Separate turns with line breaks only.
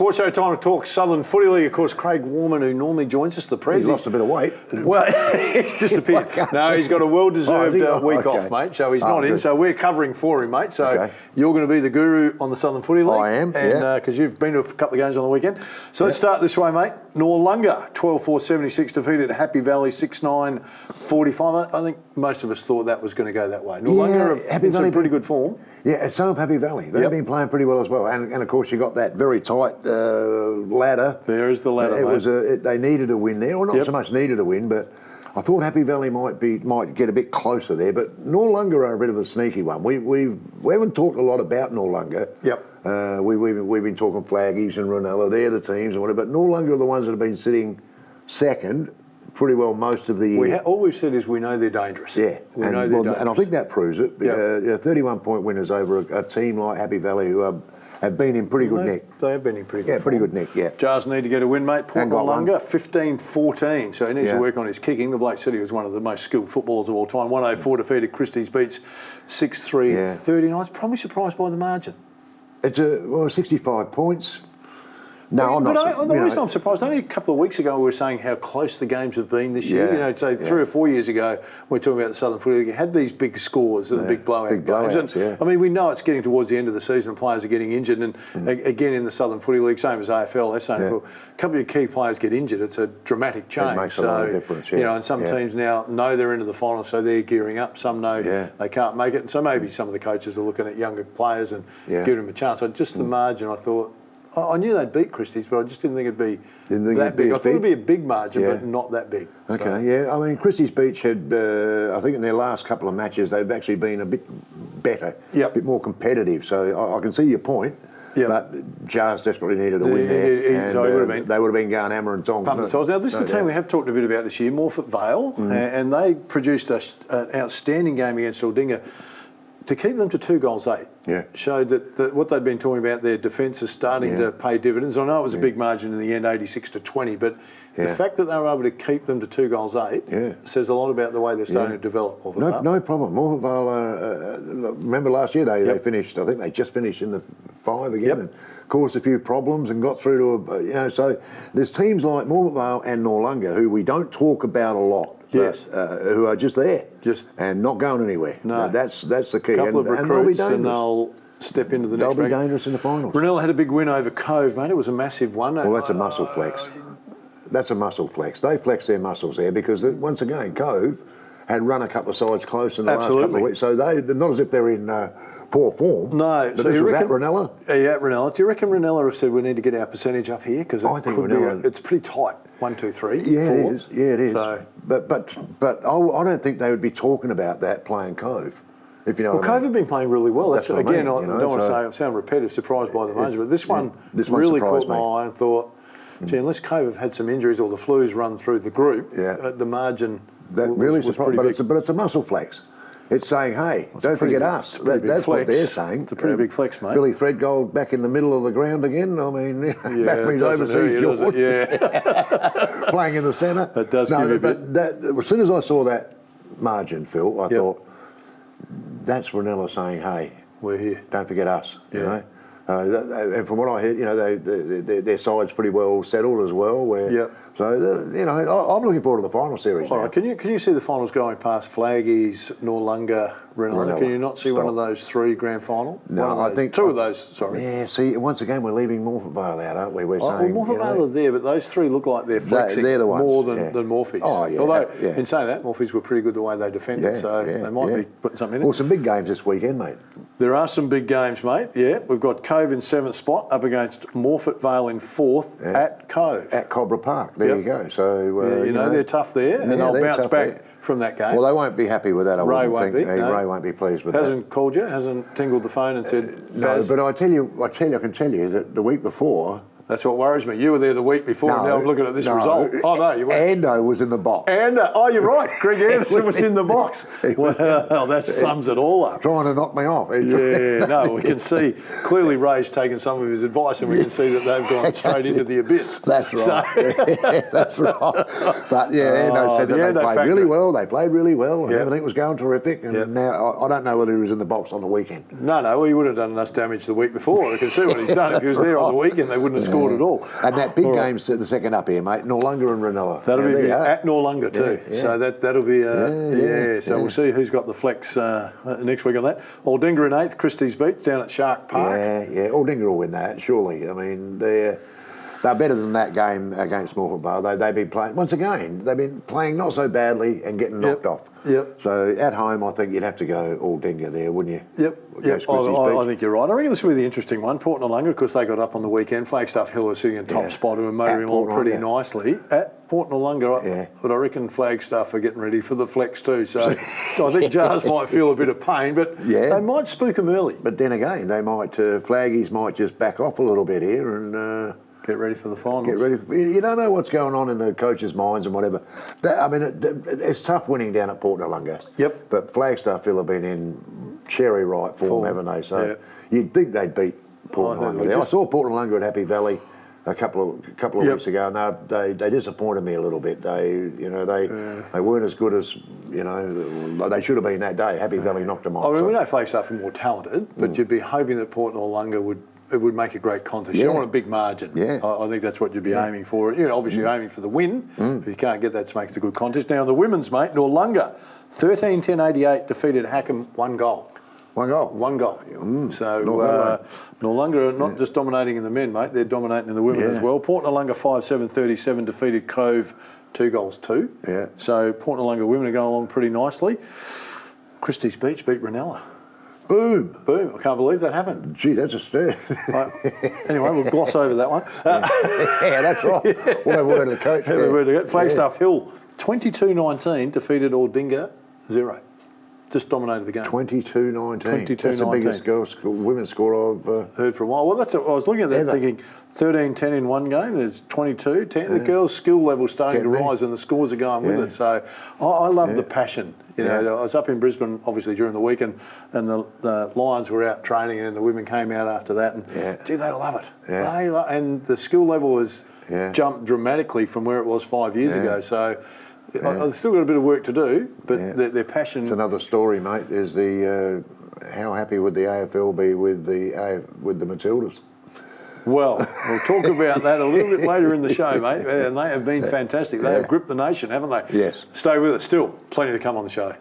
Sports Show time to talk Southern Footy League. Of course, Craig Warman, who normally joins us, the president.
He's lost a bit of weight.
Well, he's disappeared. No, he's got a well-deserved week off, mate. So he's not in. So we're covering for him, mate. So you're going to be the guru on the Southern Footy League.
I am,
because you've been to a couple of games on the weekend. So let's start this way, mate. Noarlunga, 12-4-76, defeated Happy Valley 6-9-45. I think most of us thought that was going to go that way. Noarlunga
Happy
in
Valley
some pretty good form.
Yeah, and so have Happy Valley. They've been playing pretty well as well. And of course, you got that very tight ladder.
There is the ladder, mate.
They needed a win there. Well, not so much needed a win, but I thought Happy Valley might get a bit closer there. But Noarlunga are a bit of a sneaky one. We haven't talked a lot about Noarlunga.
Yep.
We've been talking Flaggies and Ranella. They're the teams and whatever. But Noarlunga are the ones that have been sitting second pretty well most of the year.
All we've said is we know they're dangerous.
Yeah,
we know they're dangerous.
And I think that proves it. 31-point winners over a team like Happy Valley who have been in pretty good nick.
They have been in pretty good form.
Pretty good nick, yeah.
Jars need to get a win, mate. Port Noarlunga, 15-14. So he needs to work on his kicking. The bloke said he was one of the most skilled footballers of all time. 104 defeated Christie's Beats 6-3-39. I was probably surprised by the margin.
It's 65 points. No, I'm not.
But the reason I'm surprised, only a couple of weeks ago we were saying how close the games have been this year.
Yeah,
so 3 or 4 years ago, we were talking about the Southern Footy League. It had these big scores, the big blowout games. And, I mean, we know it's getting towards the end of the season and players are getting injured. And again, in the Southern Footy League, same as AFL, SANFL, a couple of key players get injured. It's a dramatic change.
It makes a lot of difference,
and some teams now know they're into the final, so they're gearing up. Some know they can't make it. And so maybe some of the coaches are looking at younger players and giving them a chance. So just the margin, I thought, I knew they'd beat Christie's, but I just didn't think it'd be that big. I thought it'd be a big margin, but not that big.
Okay, I mean, Christie's Beach had, I think in their last couple of matches, they've actually been a bit better, a bit more competitive. So I can see your point. But Jars desperately needed a win there.
So
they would have been going hammer and tongs.
Now, this is a team we have talked a bit about this year, Morfett Vale, and they produced an outstanding game against Aldinga. To keep them to 2 goals 8 showed that what they'd been talking about, their defence is starting to pay dividends. I know it was a big margin in the end, 86-20, but the fact that they were able to keep them to 2 goals 8 says a lot about the way they're starting to develop.
No problem. Morfett Vale, remember last year they finished, I think they just finished in the 5 again and caused a few problems and got through to so there's teams like Morfett Vale and Noarlunga who we don't talk about a lot. Who are just there, and not going anywhere.
No,
that's the key.
A couple of recruits, and they'll step into the next.
They'll be dangerous in the finals.
Ranella had a big win over Cove, mate. It was a massive one.
Well, that's a muscle flex. That's a muscle flex. They flex their muscles there because once again, Cove had run a couple of sides close in the last couple of weeks, so they're not as if they're in poor form.
No,
but so you reckon Ranella?
Yeah, Ranella. Do you reckon Ranella have said we need to get our percentage up here because I think it's pretty tight. 1, 2, 3.
Yeah,
4.
it is. Yeah, it is.
So,
but I don't think they would be talking about that playing Cove. If you know.
Well, Cove have been playing really well.
That's
again,
I
don't want to say I sound repetitive, surprised by the margin, but this one really caught my eye and thought, gee, unless Cove have had some injuries or the flu's run through the group, the margin was surprised.
But it's a muscle flex. It's saying, hey, don't forget us. That's what they're saying.
It's a pretty big flex, mate.
Billy Threadgold back in the middle of the ground again. I mean, back from his overseas job. Playing in the centre.
That does give you a bit.
As soon as I saw that margin, Phil, I thought, that's Ranella saying, hey,
we're here.
Don't forget us, you know. And from what I heard, their side's pretty well settled as well. So, I'm looking forward to the final series.
All right, can you see the finals going past Flaggies, Noarlunga, Ranella? Can you not see one of those 3 grand final?
No, I think
2 of those. Sorry.
Yeah. See, once again, we're leaving Morfett Vale out, aren't we? We're saying
Morfett Vale are there, but those 3 look like they're flexing
they're the ones,
more than Morphies.
Oh yeah.
Although in saying that, Morphies were pretty good the way they defended, so they might be putting something in there.
Well, some big games this weekend, mate.
There are some big games, mate. Yeah, we've got Cove in 7th spot up against Morfett Vale in 4th at Cove.
At Cobra Park. There you go. So
they're tough there, and they'll bounce back from that game.
Well, they won't be happy with that.
Ray won't be.
Ray won't be pleased with that.
Hasn't called you? Hasn't tingled the phone and said?
No, but I can tell you that the week before.
That's what worries me. You were there the week before, and now I'm looking at this result. Oh, no, you weren't.
Ando was in the box.
You're right. Greg Anderson was in the box. Well, that sums it all up.
Trying to knock me off.
We can see clearly Ray's taken some of his advice, and we can see that they've gone straight into the abyss.
That's right. That's right. But Ando said that they played really well. They played really well, and everything was going terrific. And now I don't know whether he was in the box on the weekend.
No, he would have done enough damage the week before. I can see what he's done. If he was there on the weekend, they wouldn't have scored scored at all.
And that big
All right.
game's the second up here, mate. Noarlunga and Ranella.
That'll
Now,
be
there you are.
at Noarlunga too.
Yeah.
So that'll be So we'll see who's got the flex next week on that. Aldinga in 8th, Christie's Beach down at Shark Park.
Yeah. Aldinga will win that, surely. I mean, they're better than that game against Morpeth Vale. They've been playing, once again, they've been playing not so badly and getting knocked off.
Yep.
So at home, I think you'd have to go Aldinga there, wouldn't you?
Yep. I think you're right. I reckon this will be the interesting one. Port Noarlunga, because they got up on the weekend. Flagstaff Hill are sitting in top spot and motoring along pretty nicely. At Port Noarlunga, but I reckon Flagstaff are getting ready for the flex too. So I think Jars might feel a bit of pain, but they might spook them early.
But then again, they might, Flaggies might just back off a little bit here and...
get ready for the finals.
Get ready. You don't know what's going on in the coaches' minds and whatever. It's tough winning down at Port Noarlunga.
Yep.
But Flagstaff have been in cherry right form, haven't they? So you'd think they'd beat Port Noarlunga. I saw Port Noarlunga at Happy Valley a couple of weeks ago, and they disappointed me a little bit. They weren't as good as they should have been that day. Happy Valley knocked them off.
I mean, we know Flagstaff are more talented, but you'd be hoping that Port Noarlunga would make a great contest. You don't want a big margin. I think that's what you'd be aiming for. Obviously you're aiming for the win. If you can't get that to make it a good contest. Now the women's, mate, Noarlunga, 13-10-88 defeated Hackham 1 goal.
One goal.
So Noarlunga are not just dominating in the men, mate. They're dominating in the women as well. Port Noarlunga 5-7-37 defeated Cove 2-2.
Yeah.
So Port Noarlunga women are going along pretty nicely. Christie's Beach beat Ranella.
Boom.
I can't believe that happened.
Gee, that's a stir.
Anyway, we'll gloss over that one.
Yeah, that's right. We'll have a word to the coach.
Flagstaff Hill 22-19 defeated Aldinga 0. Just dominated the game.
22-19.
22-19.
That's the biggest women's score I've
heard for a while. Well, I was looking at that thinking 13-10 in one game. There's 22-10. The girls' skill level's starting to rise and the scores are going with it. So I love the passion. I was up in Brisbane, obviously, during the week, and the Lions were out training and the women came out after that. And, gee, they love it. And the skill level has jumped dramatically from where it was 5 years ago. So... I've still got a bit of work to do, but their passion...
It's another story, mate, is how happy would the AFL be with the Matildas?
Well, we'll talk about that a little bit later in the show, mate, and they have been fantastic. They have gripped the nation, haven't they?
Yes.
Stay with us. Still, plenty to come on the show.